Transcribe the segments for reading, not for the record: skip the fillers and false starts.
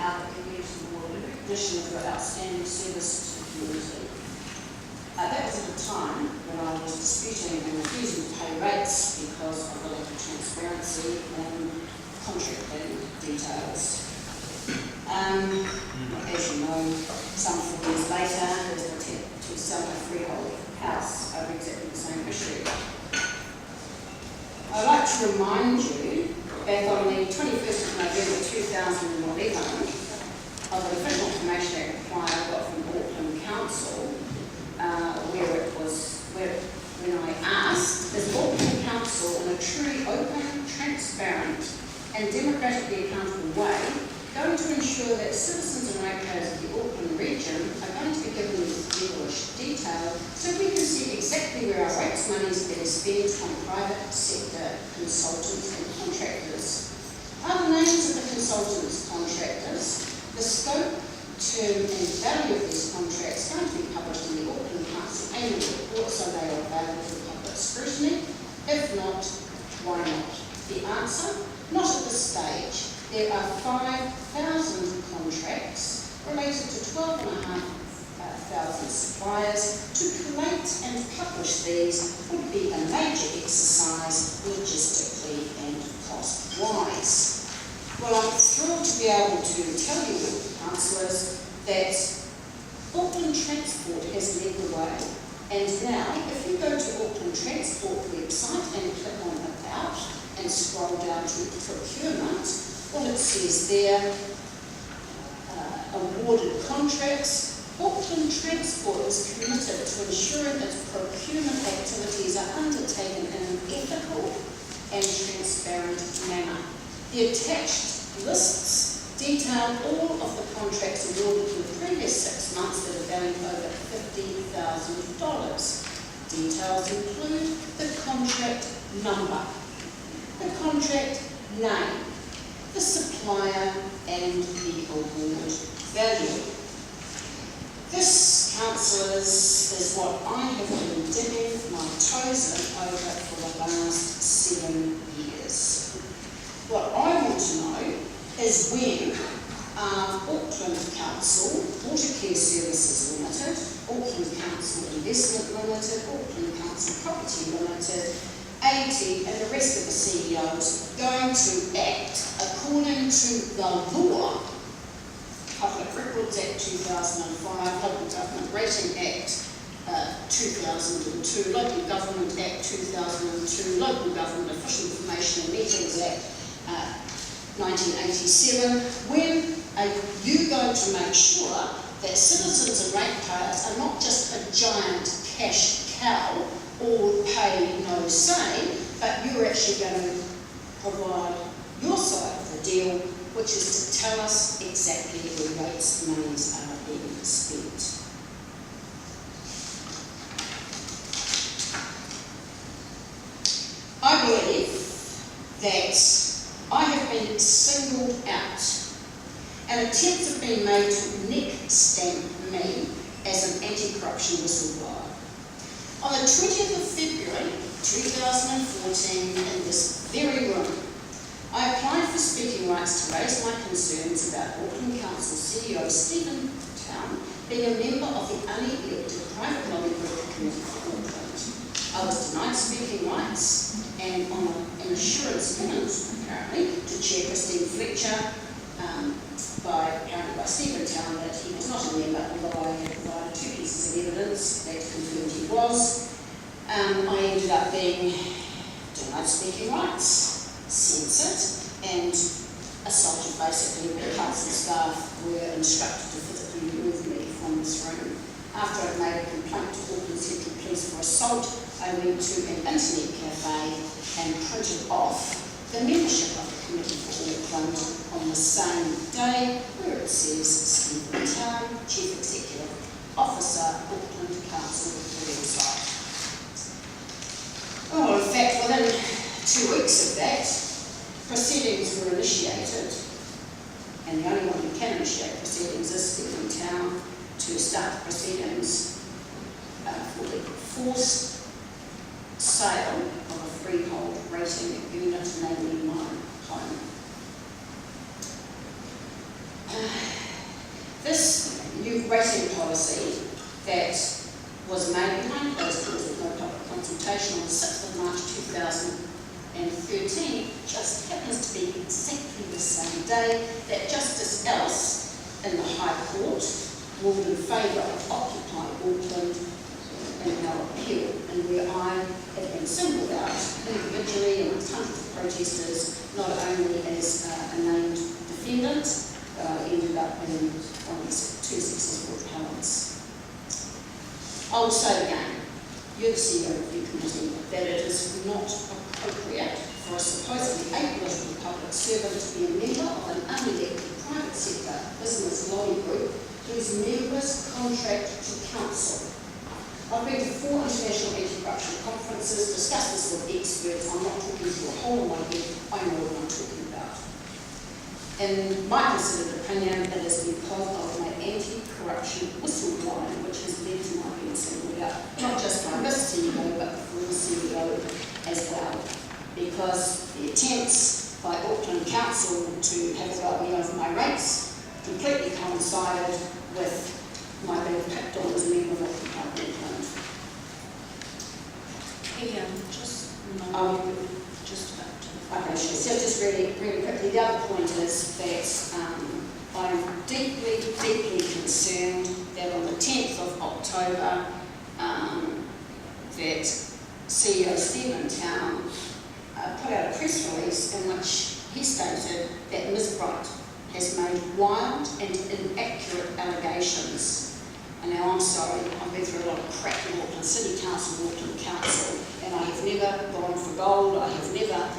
how the community awarded recognition for outstanding service to the community. That was at a time when I was disputing and refusing to pay rates because of the lack of transparency and contracting details. As you know, some 4 years later, there was an attempt to sell a freehold house over exactly the same issue. I'd like to remind you, back on the 21st of November 2011, of an official information act reply I got from Auckland Council, when I asked, is Auckland Council in a truly open, transparent and democratically accountable way going to ensure that citizens and ratepayers of the Auckland region are going to be given this detail so we can see exactly where our rates money is being spent on private sector consultants and contractors. Are the names of the consultants, contractors, the scope, term and value of these contracts going to be published in the Auckland Council annual report so they are available for public scrutiny? If not, why not? The answer? Not at this stage. There are 5,000 contracts related to 12,500 suppliers. To collate and publish these would be a major exercise logistically and cost-wise. Well, I'm thrilled to be able to tell you, councillors, that Auckland Transport has led the way. And now, if you go to Auckland Transport website and click on About and scroll down to Procurement, well, it says there, awarded contracts. Auckland Transport is committed to ensuring that procurement activities are undertaken in an ethical and transparent manner. The attached lists detail all of the contracts awarded in the previous 6 months that are valued over $50,000. Details include the contract number, the contract name, the supplier, and the award value. This, councillors, is what I have been dipping my toes in over for the last 7 years. What I want to know is when Auckland Council, Watercare Services Limited, Auckland Council Investment Limited, Auckland Council Property Limited, AT and the rest of the CEOs going to act according to the law, Public Records Act 2005, Local Government Rating Act 2002, Local Government Act 2002, Local Government Official Information and Meetings Act 1987, when are you going to make sure that citizens and ratepayers are not just a giant cash cow, all pay no say, but you're actually going to provide your side of the deal, which is to tell us exactly where rates monies are being spent. I believe that I have been singled out and attempts have been made to neck stamp me as an anti-corruption whistleblower. On the 20th of February 2014, in this very room, I applied for speaking rights to raise my concerns about Auckland Council CEO Stephen Town being a member of the unelected private lobby group committee for Auckland. I was denied speaking rights, and on an assurance given, apparently, to Chair Christine Fletcher, apparently by Stephen Town, that he was not a member, although I had provided 2 pieces of evidence that confirmed he was. I ended up being denied speaking rights, censored, and assaulted basically when council staff were instructed to physically remove me from this room. After I'd made a complaint to Auckland Central Police for assault, I went to an internet cafe and printed off the membership of the Committee for Auckland on the same day, where it says Stephen Town, Chief Executive Officer, Auckland Council website. Oh, in fact, within 2 weeks of that, proceedings were initiated, and the only one who can initiate proceedings is Stephen Town, to start proceedings for the forced sale of a freehold rating unit, namely my home. rating policy that was made behind closed doors with no public consultation on the 6th of March 2013 just happens to be exactly the same day that Justice Ellis in the High Court ruled in favour of Occupy Auckland in our appeal, and where I have been singled out individually amongst hundreds of protesters, not only as a named defendant, but I ended up in one of these two successful appellants. I will say again, you're the CEO Review Committee, that it is not appropriate for a supposedly apolitical public servant to be a member of an unelected private sector business lobby group whose members contract to counsel. I've been to 4 international anti-corruption conferences, discussed this with experts. I'm not talking to a hole in my head, I know what I'm talking about. In my considered opinion, it is because of my anti-corruption whistleblowing which has led to my being singled out, not just by this CEO, but the former CEO as well. Because the attempts by Auckland Council to have a go at me over my rates completely coincided with my being picked on as a member of Auckland. Just about to. Okay, so just really quickly, the other point is that I'm deeply concerned that on the 10th of October, that CEO Stephen Town put out a press release in which he stated that Ms. Bright has made wild and inaccurate allegations. And now I'm sorry, I've been through a lot of crap in Auckland City Council and Auckland Council, and I have never gone for gold, I have never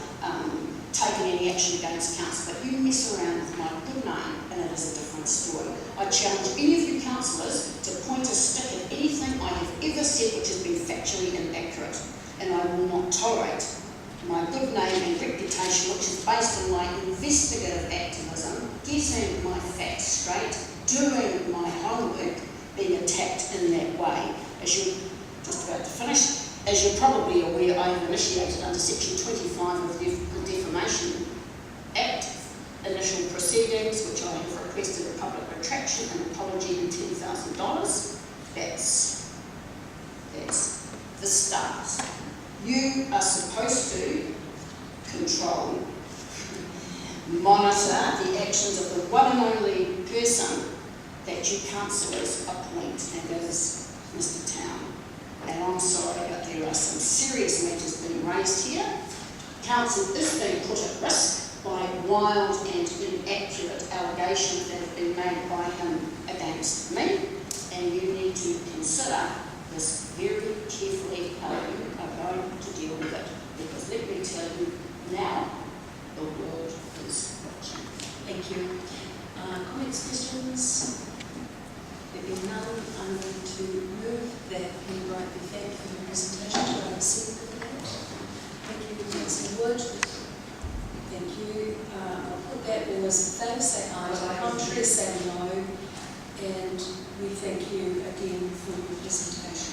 taken any action against council, but you mess around with my good name and it is a different story. I challenge any of you councillors to point a stick at anything I have ever said which has been factually inaccurate, and I will not tolerate my good name and reputation, which is based on my investigative activism, getting my facts straight, doing my homework, being attacked in that way. As you're just about to finish, as you're probably aware, I have initiated under Section 25 of the Defamation Act initial proceedings, which I have requested a public retraction and apology and $10,000. That's the start. You are supposed to control, monitor the actions of the one and only person that you councillors appoint, and that is Mr. Town. And I'm sorry, but there are some serious matters being raised here. Council is being put at risk by wild and inaccurate allegations that have been made by him against me, and you need to consider this very carefully how you are going to deal with it, because let me tell you now, the world is watching. Thank you. Comments, questions? There being none, I'm going to move that Penny Bright be thanked for her presentation. Do I receive the that? Thank you, Councillor Wood. Thank you. I'll put that all those in favour say aye, contrary say no, and we thank you again for your presentation.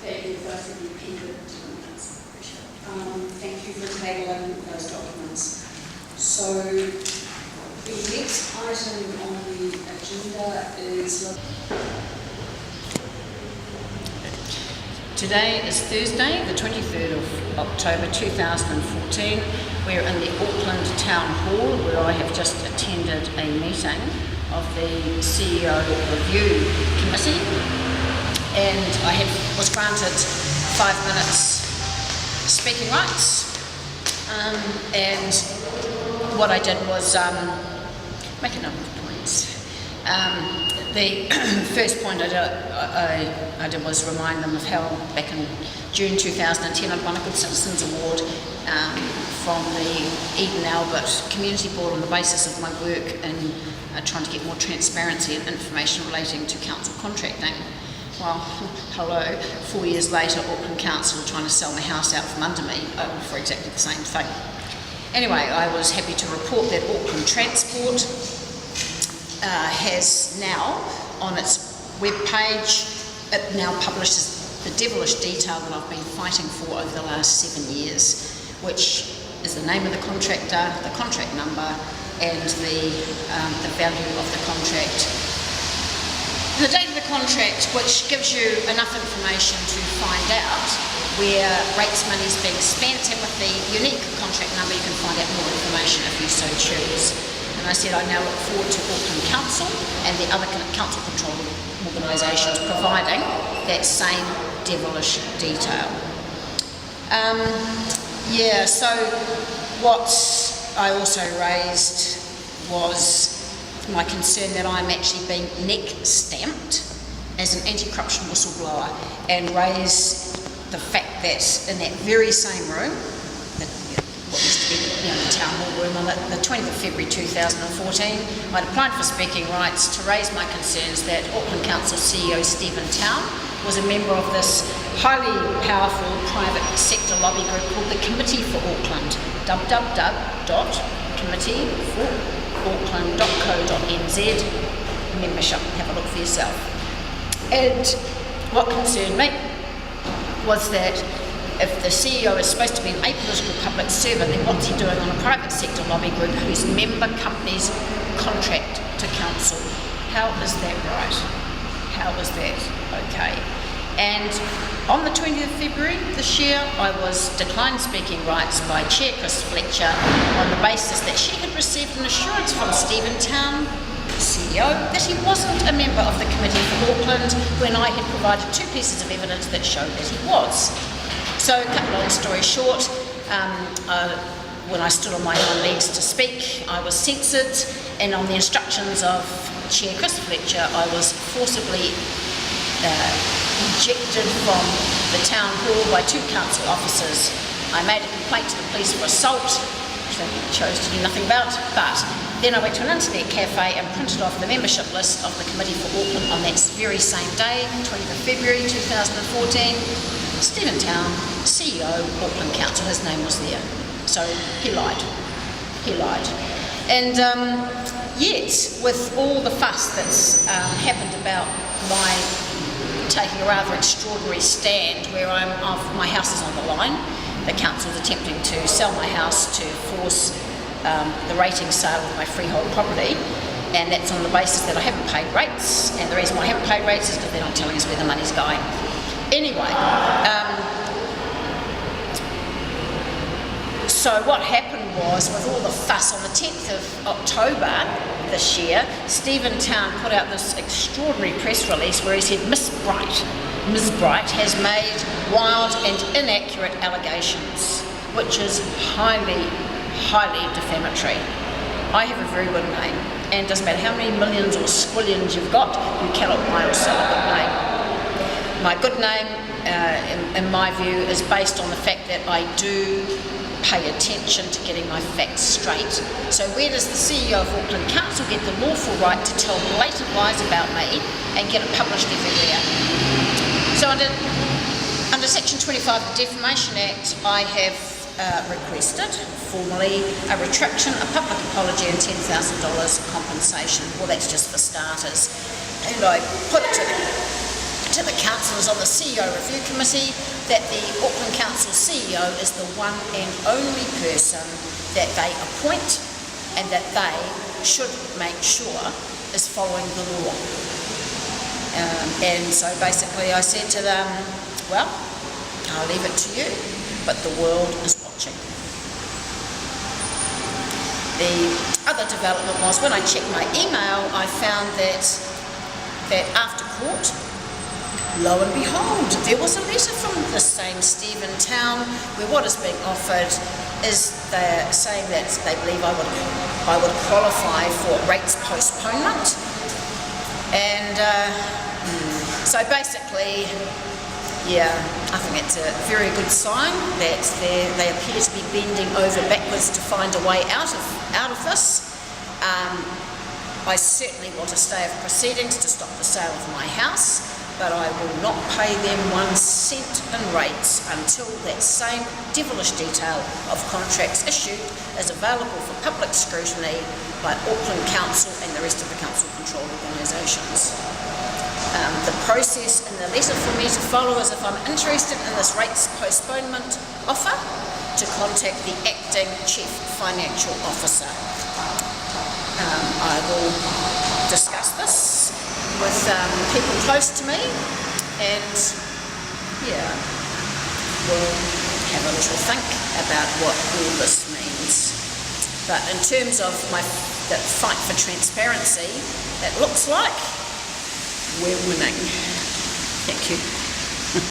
Thank you for the independent documents. Thank you for tabling those documents. So the next item on the agenda is... Today is Thursday, the 23rd of October 2014. We're in the Auckland Town Hall where I have just attended a meeting of the CEO Review Committee, and I was granted 5 minutes speaking rights, and what I did was make a number of points. The first point I did was remind them of how back in June 2010 I'd won a Good Citizens Award from the Eden Albert Community Board on the basis of my work in trying to get more transparency and information relating to council contracting. Well, hello, 4 years later Auckland Council are trying to sell my house out from under me for exactly the same thing. Anyway, I was happy to report that Auckland Transport has now on its webpage, it now publishes the devilish detail that I've been fighting for over the last 7 years, which is the name of the contractor, the contract number, and the value of the contract. the contract, which gives you enough information to find out where rates money is being spent, and with the unique contract number you can find out more information if you so choose. And I said I now look forward to Auckland Council and the other council control organisations providing that same devilish detail. So what I also raised was my concern that I'm actually being neck stamped as an anti-corruption whistleblower, and raise the fact that in that very same room, what used to be the town hall room, on the 20th of February 2014, I'd applied for speaking rights to raise my concerns that Auckland Council CEO Stephen Town was a member of this highly powerful private sector lobby group called the Committee for Auckland, www.committeeforauckland.co.nz, membership, have a look for yourself. And what concerned me was that if the CEO is supposed to be an apolitical public servant, then what's he doing on a private sector lobby group whose member companies contract to council? How is that right? How is that okay? And on the 20th of February this year, I was declined speaking rights by Chair Chris Fletcher on the basis that she had received an assurance from Stephen Town, CEO, that he wasn't a member of the Committee for Auckland when I had provided 2 pieces of evidence that showed that he was. So, cut a long story short, when I stood on my hind legs to speak, I was censored, and on the instructions of Chair Chris Fletcher, I was forcibly ejected from the town hall by 2 council officers. I made a complaint to the police for assault, which they chose to do nothing about, but then I went to an internet cafe and printed off the membership list of the Committee for Auckland on that very same day, 20th of February 2014. Stephen Town, CEO, Auckland Council, his name was there. So he lied. And yet, with all the fuss that's happened about my taking a rather extraordinary stand where my house is on the line, the council's attempting to sell my house to force the rating sale of my freehold property, and that's on the basis that I haven't paid rates, and the reason why I haven't paid rates is because they're not telling us where the money's going. Anyway, so what happened was, with all the fuss, on the 10th of October this year, Stephen Town put out this extraordinary press release where he said Ms. Bright has made wild and inaccurate allegations, which is highly defamatory. I have a very good name, and it doesn't matter how many millions or squillions you've got, you cannot buy or sell a good name. My good name, in my view, is based on the fact that I do pay attention to getting my facts straight. So where does the CEO of Auckland Council get the lawful right to tell blatant lies about me and get it published everywhere? So under Section 25 of the Defamation Act, I have requested formally a retraction, a public apology and $10,000 compensation. Well, that's just for starters. And I put it to the councillors on the CEO Review Committee that the Auckland Council CEO is the one and only person that they appoint and that they should make sure is following the law. And so basically I said to them, well, I'll leave it to you, but the world is watching. The other development was, when I checked my email, I found that after court, lo and behold, there was a letter from the same Stephen Town where what is being offered is they're saying that they believe I would qualify for rates postponement. And so basically, yeah, I think it's a very good sign that they appear to be bending over backwards to find a way out of this. I certainly want a stay of proceedings to stop the sale of my house, but I will not pay them 1 cent in rates until that same devilish detail of contracts issued is available for public scrutiny by Auckland Council and the rest of the council-controlled organisations. The process in the letter for me to follow is, if I'm interested in this rates postponement offer, to contact the acting Chief Financial Officer. I will discuss this with people close to me, and yeah, we'll have a little think about what all this means. But in terms of the fight for transparency, it looks like we're winning. Thank you.